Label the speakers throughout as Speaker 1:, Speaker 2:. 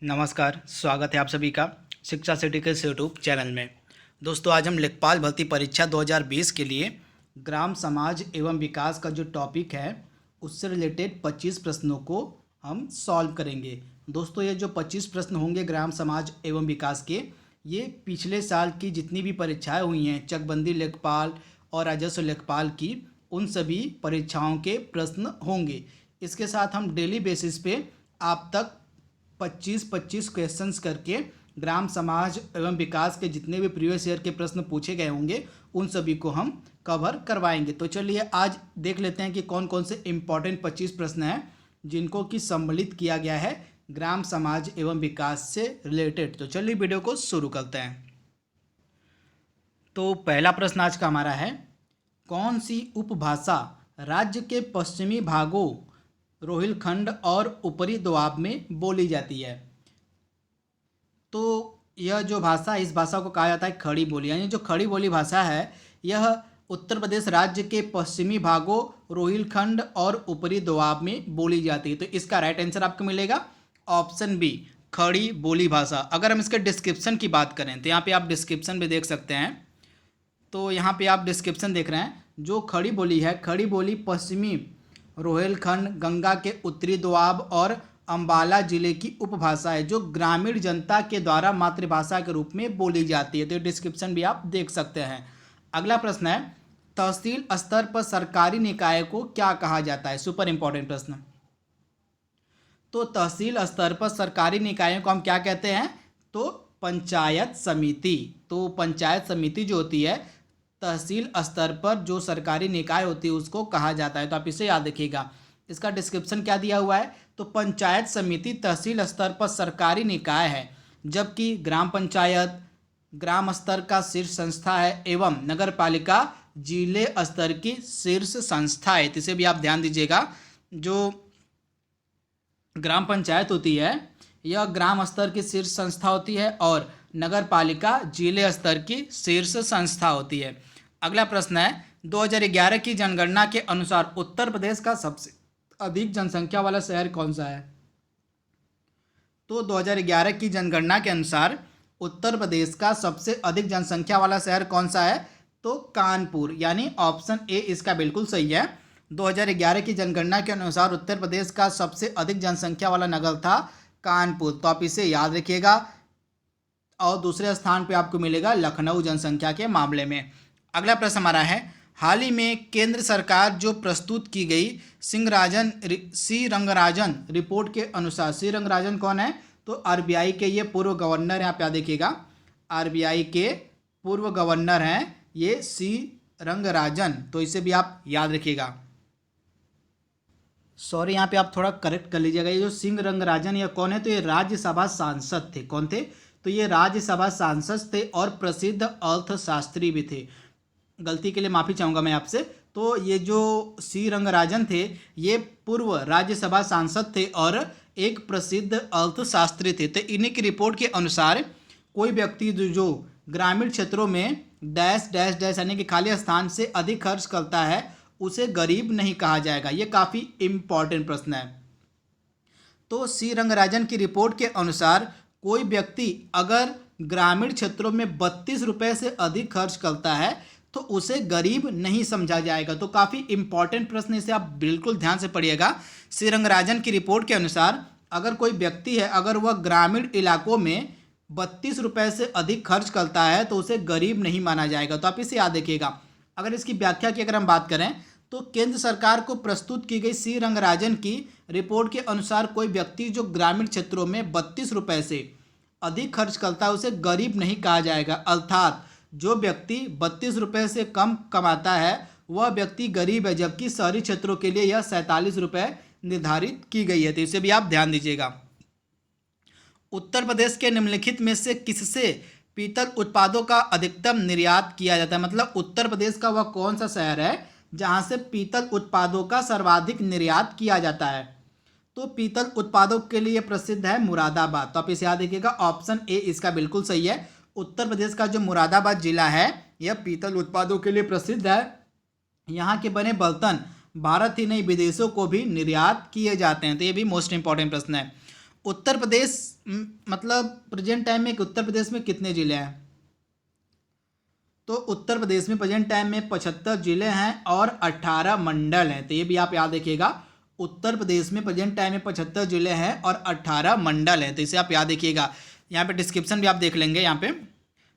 Speaker 1: नमस्कार, स्वागत है आप सभी का शिक्षा सिटी के यूट्यूब चैनल में। दोस्तों, आज हम लेखपाल भर्ती परीक्षा 2020 के लिए ग्राम समाज एवं विकास का जो टॉपिक है उससे रिलेटेड 25 प्रश्नों को हम सॉल्व करेंगे। दोस्तों, ये जो 25 प्रश्न होंगे ग्राम समाज एवं विकास के, ये पिछले साल की जितनी भी परीक्षाएं हुई हैं चकबंदी लेखपाल और राजस्व लेखपाल की, उन सभी परीक्षाओं के प्रश्न होंगे। इसके साथ हम डेली बेसिस पे आप तक 25-25 क्वेश्चंस करके ग्राम समाज एवं विकास के जितने भी प्रीवियस ईयर के प्रश्न पूछे गए होंगे उन सभी को हम कवर करवाएंगे। तो चलिए आज देख लेते हैं कि कौन कौन से इम्पॉर्टेंट 25 प्रश्न हैं जिनको कि सम्मिलित किया गया है ग्राम समाज एवं विकास से रिलेटेड। तो चलिए वीडियो को शुरू करते हैं। तो पहला प्रश्न आज का हमारा है, कौन सी उपभाषा राज्य के पश्चिमी भागों रोहिलखंड और ऊपरी दोआब में बोली जाती है? तो यह जो भाषा, इस भाषा को कहा जाता है खड़ी बोली। यानी जो खड़ी बोली भाषा है यह उत्तर प्रदेश राज्य के पश्चिमी भागों रोहिलखंड और ऊपरी दोआब में बोली जाती है। तो इसका राइट आंसर आपको मिलेगा ऑप्शन बी, खड़ी बोली भाषा। अगर हम इसके डिस्क्रिप्शन की बात करें तो यहाँ पे आप डिस्क्रिप्शन भी देख सकते हैं। तो यहाँ पे आप डिस्क्रिप्शन देख रहे हैं, जो खड़ी बोली है, खड़ी बोली पश्चिमी रोहिलखंड, गंगा के उत्तरी दोआब और अंबाला जिले की उपभाषा है जो ग्रामीण जनता के द्वारा मातृभाषा के रूप में बोली जाती है। तो डिस्क्रिप्शन भी आप देख सकते हैं। अगला प्रश्न है, तहसील स्तर पर सरकारी निकाय को क्या कहा जाता है? सुपर इंपॉर्टेंट प्रश्न। तो तहसील स्तर पर सरकारी निकायों को हम क्या कहते हैं? तो पंचायत समिति। तो पंचायत समिति जो होती है तहसील स्तर पर जो सरकारी निकाय होती है उसको कहा जाता है। तो आप इसे याद रखिएगा। इसका डिस्क्रिप्शन क्या दिया हुआ है? तो पंचायत समिति तहसील स्तर पर सरकारी निकाय है, जबकि ग्राम पंचायत ग्राम स्तर का शीर्ष संस्था है एवं नगर पालिका जिले स्तर की शीर्ष संस्था है। इसे भी आप ध्यान दीजिएगा। जो ग्राम पंचायत होती है यह ग्राम स्तर की शीर्ष संस्था होती है और नगर पालिका जिले स्तर की शीर्ष संस्था होती है। अगला प्रश्न है, 2011 की जनगणना के अनुसार उत्तर प्रदेश का सबसे अधिक जनसंख्या वाला शहर कौन सा है? तो 2011 की जनगणना के अनुसार उत्तर प्रदेश का सबसे अधिक जनसंख्या वाला शहर कौन सा है? तो कानपुर, यानी ऑप्शन ए इसका बिल्कुल सही है। 2011 की जनगणना के अनुसार उत्तर प्रदेश का सबसे अधिक जनसंख्या वाला नगर था कानपुर। तो आप इसे याद रखिएगा। और दूसरे स्थान पे आपको मिलेगा लखनऊ जनसंख्या के मामले में। अगला प्रश्न हमारा है, हाल ही में केंद्र सरकार जो प्रस्तुत की गई सी रंगराजन रिपोर्ट के अनुसार, सी रंगराजन कौन है? तो आरबीआई के ये पूर्व गवर्नर हैं। आप याद देखिएगा, आरबीआई के पूर्व गवर्नर हैं ये सी रंगराजन। तो इसे भी आप याद रखिएगा। सॉरी, यहाँ पे आप थोड़ा करेक्ट कर लीजिएगा। ये जो सिंह रंगराजन ये कौन है? तो ये राज्यसभा सांसद थे। कौन थे? तो ये राज्यसभा सांसद थे और प्रसिद्ध अर्थशास्त्री भी थे। गलती के लिए माफ़ी चाहूँगा मैं आपसे। तो ये जो सी रंगराजन थे ये पूर्व राज्यसभा सांसद थे और एक प्रसिद्ध अर्थशास्त्री थे। तो इन्हीं की रिपोर्ट के अनुसार कोई व्यक्ति जो ग्रामीण क्षेत्रों में डैश डैश डैश यानी कि खाली स्थान से अधिक खर्च करता है उसे गरीब नहीं कहा जाएगा। ये काफ़ी इम्पॉर्टेंट प्रश्न है। तो सी रंगराजन की रिपोर्ट के अनुसार कोई व्यक्ति अगर ग्रामीण क्षेत्रों में 32 रुपये से अधिक खर्च करता है तो उसे गरीब नहीं समझा जाएगा। तो काफ़ी इंपॉर्टेंट प्रश्न, इसे आप बिल्कुल ध्यान से पढ़िएगा। सी रंगराजन की रिपोर्ट के अनुसार अगर कोई व्यक्ति है, अगर वह ग्रामीण इलाकों में 32 रुपये से अधिक खर्च करता है तो उसे गरीब नहीं माना जाएगा। तो आप इसे याद रखिएगा। अगर इसकी व्याख्या की अगर हम बात करें तो केंद्र सरकार को प्रस्तुत की गई सी रंगराजन की रिपोर्ट के अनुसार कोई व्यक्ति जो ग्रामीण क्षेत्रों में 32 रुपये से अधिक खर्च करता है उसे गरीब नहीं कहा जाएगा। अर्थात जो व्यक्ति 32 रुपये से कम कमाता है वह व्यक्ति गरीब है, जबकि शहरी क्षेत्रों के लिए यह 47 रुपये निर्धारित की गई है। तो इसे भी आप ध्यान दीजिएगा। उत्तर प्रदेश के निम्नलिखित में से किससे पीतल उत्पादों का अधिकतम निर्यात किया जाता है? मतलब उत्तर प्रदेश का वह कौन सा शहर है जहां से पीतल उत्पादों का सर्वाधिक निर्यात किया जाता है? तो पीतल उत्पादों के लिए प्रसिद्ध है मुरादाबाद। तो आप इसे याद रखिएगा, ऑप्शन ए इसका बिल्कुल सही है। उत्तर प्रदेश का जो मुरादाबाद जिला है यह पीतल उत्पादों के लिए प्रसिद्ध है। यहाँ के बने बर्तन भारत ही नहीं विदेशों को भी निर्यात किए जाते हैं। तो ये भी मोस्ट इंपॉर्टेंट प्रश्न है। उत्तर प्रदेश मतलब प्रेजेंट टाइम में उत्तर प्रदेश में कितने ज़िले हैं? तो उत्तर प्रदेश में प्रेजेंट टाइम में 75 जिले हैं और 18 मंडल हैं। तो ये भी आप याद रखिएगा, उत्तर प्रदेश में प्रेजेंट टाइम में 75 जिले हैं और 18 मंडल हैं। तो इसे आप याद रखिएगा। यहाँ पे डिस्क्रिप्शन भी आप देख लेंगे, यहाँ पे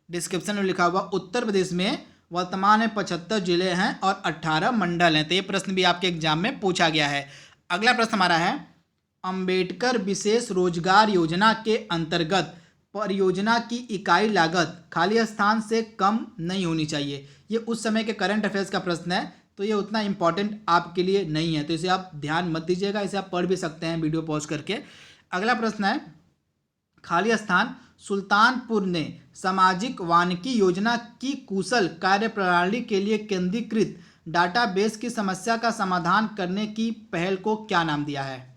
Speaker 1: डिस्क्रिप्शन में लिखा हुआ उत्तर प्रदेश में वर्तमान में 75 जिले हैं और 18 मंडल हैं। तो ये प्रश्न भी आपके एग्जाम में पूछा गया है। अगला प्रश्न हमारा है, अंबेडकर विशेष रोजगार योजना के अंतर्गत परियोजना की इकाई लागत खाली स्थान से कम नहीं होनी चाहिए। ये उस समय के करंट अफेयर्स का प्रश्न है, तो ये उतना इंपॉर्टेंट आपके लिए नहीं है, तो इसे आप ध्यान मत दीजिएगा, इसे आप पढ़ भी सकते हैं वीडियो पॉज करके। अगला प्रश्न है, खाली स्थान सुल्तानपुर ने सामाजिक वानिकी योजना की कुशल कार्यप्रणाली के लिए केंद्रीकृत डाटाबेस की समस्या का समाधान करने की पहल को क्या नाम दिया है?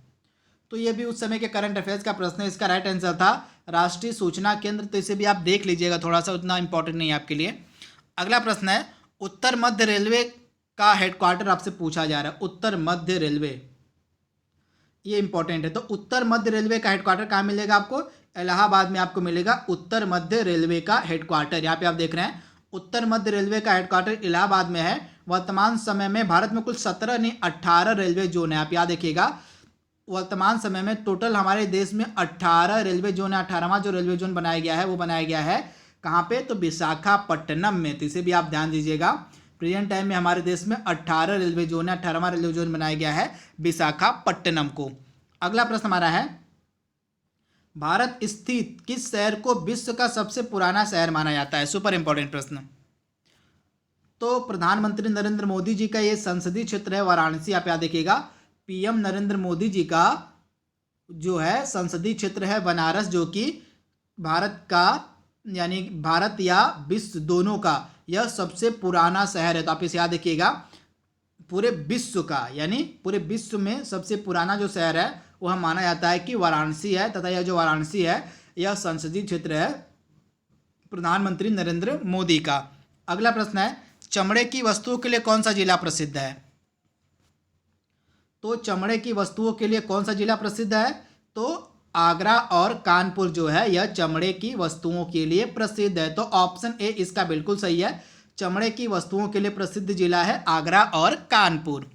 Speaker 1: तो ये भी उस समय के करंट अफेयर्स का प्रश्न है। इसका राइट आंसर था राष्ट्रीय सूचना केंद्र। तो इसे भी आप देख लीजिएगा, थोड़ा सा उतना इंपॉर्टेंट नहीं है आपके लिए। अगला प्रश्न है, उत्तर मध्य रेलवे का हेडक्वार्टर आपसे पूछा जा रहा है। उत्तर मध्य रेलवे, ये इंपॉर्टेंट है। तो उत्तर मध्य रेलवे का हेडक्वार्टर कहाँ मिलेगा आपको? इलाहाबाद में आपको मिलेगा उत्तर मध्य रेलवे का हेडक्वार्टर। यहाँ पे आप देख रहे हैं उत्तर मध्य रेलवे का हेडक्वार्टर इलाहाबाद में है। वर्तमान समय में भारत में कुल 17 नहीं 18 रेलवे जोन है। आप याद रखिएगा, वर्तमान समय में टोटल हमारे देश में 18 रेलवे जोन है। 18वां जो रेलवे जोन बनाया गया है वो बनाया गया है कहाँ पे? तो विशाखापट्टनम में। तो इसे भी आप ध्यान दीजिएगा, प्रेजेंट टाइम में हमारे देश में 18 रेलवे जोन है। 18वां रेलवे जोन बनाया गया है विशाखापट्टनम को। अगला प्रश्न हमारा है, भारत स्थित किस शहर को विश्व का सबसे पुराना शहर माना जाता है? सुपर इंपॉर्टेंट प्रश्न। तो प्रधानमंत्री नरेंद्र मोदी जी का ये संसदीय क्षेत्र है वाराणसी। आप याद रखिएगा, पीएम नरेंद्र मोदी जी का जो है संसदीय क्षेत्र है बनारस, जो कि भारत का यानी भारत या विश्व दोनों का यह सबसे पुराना शहर है। तो आप इसे याद रखिएगा, पूरे विश्व का यानी पूरे विश्व में सबसे पुराना जो शहर है वह माना जाता है कि वाराणसी है, तथा यह जो वाराणसी है यह संसदीय क्षेत्र है प्रधानमंत्री नरेंद्र मोदी का। अगला प्रश्न है, चमड़े की वस्तुओं के लिए कौन सा जिला प्रसिद्ध है? तो चमड़े की वस्तुओं के लिए कौन सा जिला प्रसिद्ध है? तो आगरा और कानपुर जो है यह चमड़े की वस्तुओं के लिए प्रसिद्ध है। तो ऑप्शन ए इसका बिल्कुल सही है, चमड़े की वस्तुओं के लिए प्रसिद्ध जिला है आगरा और कानपुर।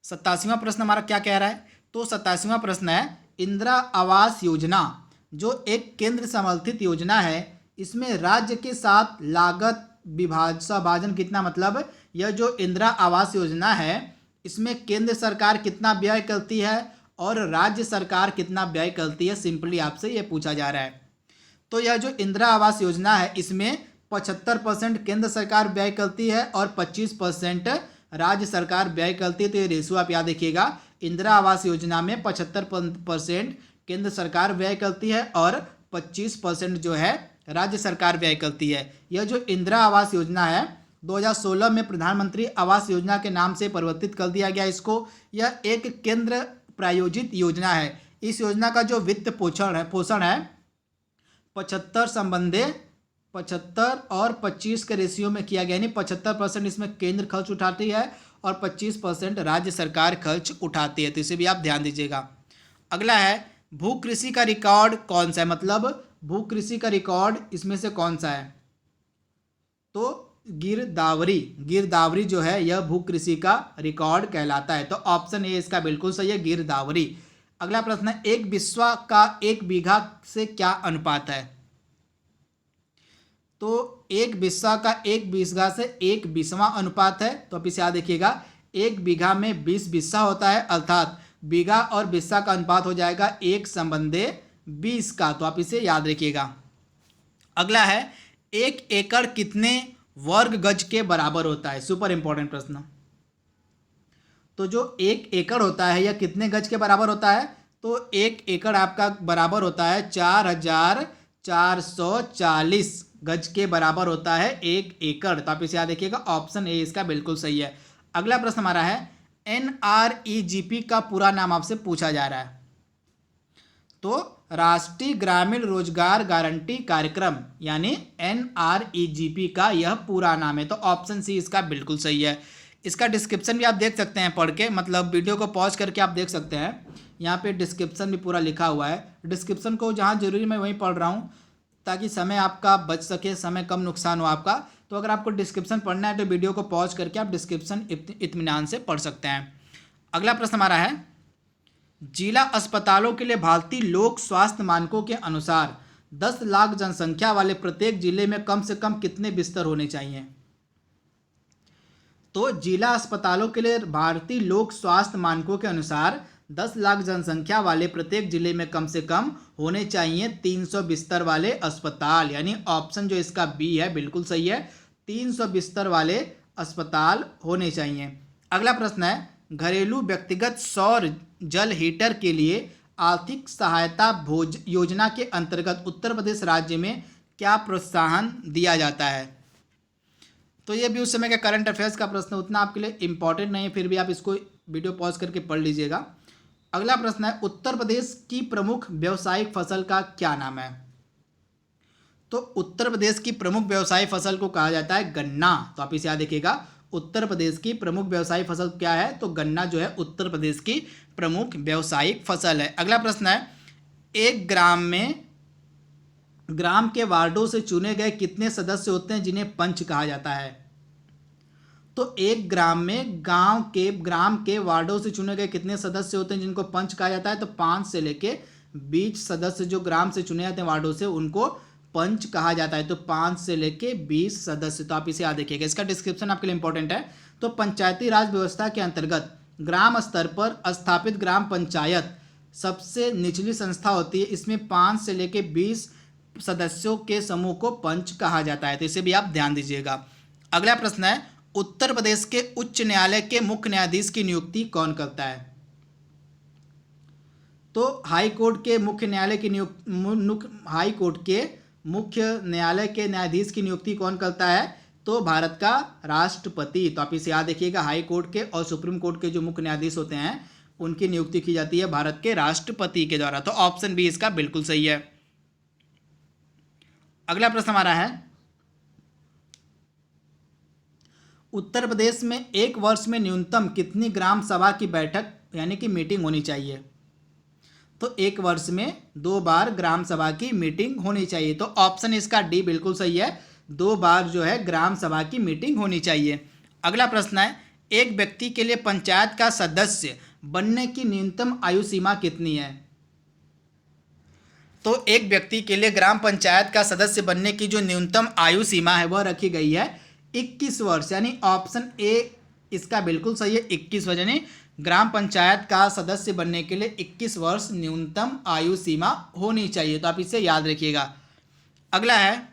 Speaker 1: 87वां प्रश्न हमारा क्या कह रहा है? तो 87वां प्रश्न है, इंदिरा आवास योजना जो एक केंद्र समर्थित योजना है, इसमें राज्य के साथ लागत विभाजन कितना? मतलब यह जो इंदिरा आवास योजना है इसमें केंद्र सरकार कितना व्यय करती है और राज्य सरकार कितना व्यय करती है, सिंपली आपसे ये पूछा जा रहा है। तो यह जो इंदिरा आवास योजना है इसमें 75% केंद्र सरकार व्यय करती है और 25% राज्य सरकार व्यय करती है। तो ये रेशो आप याद रखिएगा, इंदिरा आवास योजना में 75% केंद्र सरकार व्यय करती है और 25% जो है राज्य सरकार व्यय करती है। यह जो इंदिरा आवास योजना है 2016 में प्रधानमंत्री आवास योजना के नाम से परिवर्तित कर दिया गया इसको। यह एक केंद्र प्रायोजित योजना है। इस योजना का जो वित्त पोषण है 75 और 25 के रेशियो में किया गया, यानी 75% इसमें केंद्र खर्च उठाती है और 25% राज्य सरकार खर्च उठाती है। तो इसे भी आप ध्यान दीजिएगा। अगला है, भू कृषि का रिकॉर्ड कौन सा है? मतलब भू कृषि का रिकॉर्ड इसमें से कौन सा है? तो गिरदावरी जो है यह भू कृषि का रिकॉर्ड कहलाता है। तो ऑप्शन ए इसका बिल्कुल सही है, गिरदावरी। अगला प्रश्न है, एक बिस्वा का 1 बीघा से क्या अनुपात है? तो एक बिस्वा का 1 बीघा से 1 बीसवां अनुपात है। तो आप इसे याद रखिएगा, 1 बीघा में 20 बिस्सा होता है, अर्थात बीघा और बिस्सा का अनुपात हो जाएगा 1/20 का। तो आप इसे याद रखिएगा। अगला है, 1 एकड़ कितने वर्ग गज के बराबर होता है? सुपर इंपॉर्टेंट प्रश्न। तो जो 1 एकड़ होता है यह कितने गज के बराबर होता है? तो 1 एकड़ आपका बराबर होता है 4440 गज के बराबर होता है 1 एकड़। तो आप इसे याद रखिएगा, ऑप्शन ए इसका बिल्कुल सही है। अगला प्रश्न हमारा है, NREGP का पूरा नाम आपसे पूछा जा रहा है। तो राष्ट्रीय ग्रामीण रोजगार गारंटी कार्यक्रम यानी NREGP का यह पूरा नाम है। तो ऑप्शन सी इसका बिल्कुल सही है। इसका डिस्क्रिप्शन भी आप देख सकते हैं पढ़ के, मतलब वीडियो को पॉज करके आप देख सकते हैं। यहाँ पे डिस्क्रिप्शन भी पूरा लिखा हुआ है। डिस्क्रिप्शन को जहाँ जरूरी मैं वहीं पढ़ रहा हूँ ताकि समय आपका बच सके, समय कम नुकसान हो आपका। तो अगर आपको डिस्क्रिप्शन पढ़ना है तो वीडियो को पॉज करके आप डिस्क्रिप्शन इत्मीनान से पढ़ सकते हैं। अगला प्रश्न हमारा है, जिला अस्पतालों के लिए भारतीय लोक स्वास्थ्य मानकों के अनुसार 10 लाख जनसंख्या वाले प्रत्येक जिले में कम से कम कितने बिस्तर होने चाहिए? तो जिला अस्पतालों के लिए भारतीय लोक स्वास्थ्य मानकों के अनुसार 10 लाख जनसंख्या वाले प्रत्येक जिले में कम से कम होने चाहिए 300 बिस्तर वाले अस्पताल, यानी ऑप्शन जो इसका बी है बिल्कुल सही है, 300 बिस्तर वाले अस्पताल होने चाहिए। अगला प्रश्न है, घरेलू व्यक्तिगत सौर जल हीटर के लिए आर्थिक सहायता योजना के अंतर्गत उत्तर प्रदेश राज्य में क्या प्रोत्साहन दिया जाता है? तो ये भी उस समय का करंट अफेयर्स का प्रश्न, उतना आपके लिए इंपॉर्टेंट नहीं है, फिर भी आप इसको वीडियो पॉज करके पढ़ लीजिएगा। अगला प्रश्न है, उत्तर प्रदेश की प्रमुख व्यावसायिक फसल का क्या नाम है? तो उत्तर प्रदेश की प्रमुख व्यवसायिक फसल को कहा जाता है गन्ना। तो आप इसे याद रखिएगा, उत्तर प्रदेश की प्रमुख व्यावसायिक फसल क्या है? तो गन्ना जो है उत्तर प्रदेश की प्रमुख व्यावसायिक फसल है। अगला प्रश्न है, एक ग्राम में ग्राम के वार्डों से चुने गए कितने सदस्य होते हैं जिन्हें पंच कहा जाता है? तो एक ग्राम में ग्राम के वार्डों से चुने गए कितने सदस्य होते हैं जिनको पंच कहा जाता है? तो 5 से लेके 20 सदस्य जो ग्राम से चुने जाते हैं वार्डों से, उनको पंच कहा जाता है। तो 5 से लेके 20 सदस्य, तो आप इसे याद रखिएगा, इसका डिस्क्रिप्शन आपके लिए इंपॉर्टेंट है। तो पंचायती राज व्यवस्था के अंतर्गत ग्राम स्तर पर स्थापित ग्राम पंचायत सबसे निचली संस्था होती है। इसमें 5 से लेके 20 सदस्यों के समूह को पंच कहा जाता है। तो इसे भी आप ध्यान दीजिएगा। अगला प्रश्न है, उत्तर प्रदेश के उच्च न्यायालय के मुख्य न्यायाधीश की नियुक्ति कौन करता है? तो हाई कोर्ट के मुख्य न्यायालय के न्यायाधीश की नियुक्ति कौन करता है? तो भारत का राष्ट्रपति। तो आप इसे याद रखिएगा, हाई कोर्ट के और सुप्रीम कोर्ट के जो मुख्य न्यायाधीश होते हैं उनकी नियुक्ति की जाती है भारत के राष्ट्रपति के द्वारा। तो ऑप्शन बी इसका बिल्कुल सही है। अगला प्रश्न हमारा है, उत्तर प्रदेश में एक वर्ष में न्यूनतम कितनी ग्राम सभा की बैठक यानी कि मीटिंग होनी चाहिए? तो एक वर्ष में 2 बार ग्राम सभा की मीटिंग होनी चाहिए। तो ऑप्शन इसका डी बिल्कुल सही है, 2 बार जो है ग्राम सभा की मीटिंग होनी चाहिए। अगला प्रश्न है, एक व्यक्ति के लिए पंचायत का सदस्य बनने की न्यूनतम आयु सीमा कितनी है? तो एक व्यक्ति के लिए ग्राम पंचायत का सदस्य बनने की जो न्यूनतम आयु सीमा है वह रखी गई है 21 वर्ष, यानी ऑप्शन ए इसका बिल्कुल सही है, 21 वर्ष, यानी ग्राम पंचायत का सदस्य बनने के लिए 21 वर्ष न्यूनतम आयु सीमा होनी चाहिए। तो आप इसे याद रखिएगा। अगला है,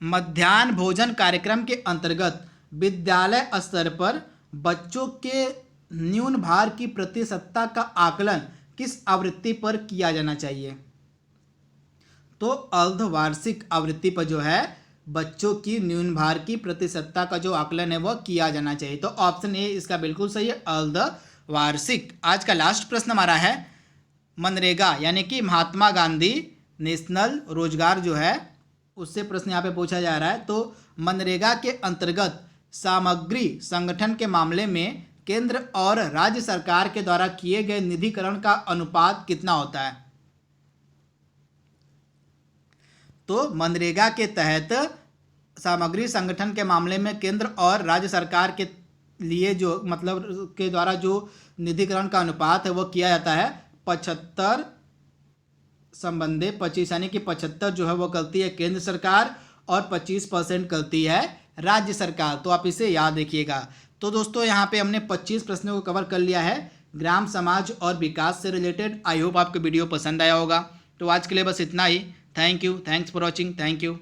Speaker 1: मध्याह्न भोजन कार्यक्रम के अंतर्गत विद्यालय स्तर पर बच्चों के न्यून भार की प्रतिशतता का आकलन किस आवृत्ति पर किया जाना चाहिए? तो अर्धवार्षिक आवृत्ति पर जो है बच्चों की न्यून भार की प्रतिशतता का जो आकलन है वह किया जाना चाहिए। तो ऑप्शन ए इसका बिल्कुल सही है, अर्धवार्षिक। आज का लास्ट प्रश्न हमारा है, मनरेगा यानी कि महात्मा गांधी नेशनल रोजगार जो है उससे प्रश्न यहाँ पे पूछा जा रहा है। तो मनरेगा के अंतर्गत सामग्री संगठन के मामले में केंद्र और राज्य सरकार के द्वारा किए गए निधिकरण का अनुपात कितना होता है? तो मनरेगा के तहत सामग्री संगठन के मामले में केंद्र और राज्य सरकार के लिए जो मतलब के द्वारा जो निधिकरण का अनुपात है वो किया जाता है 75 संबंधे 25, यानी कि 75 जो है वो करती है केंद्र सरकार और 25% करती है राज्य सरकार। तो आप इसे याद रखिएगा। तो दोस्तों यहाँ पे हमने 25 प्रश्नों को कवर कर लिया है ग्राम समाज और विकास से रिलेटेड। आई होप आपको वीडियो पसंद आया होगा। तो आज के लिए बस इतना ही। Thank you, thanks for watching, thank you.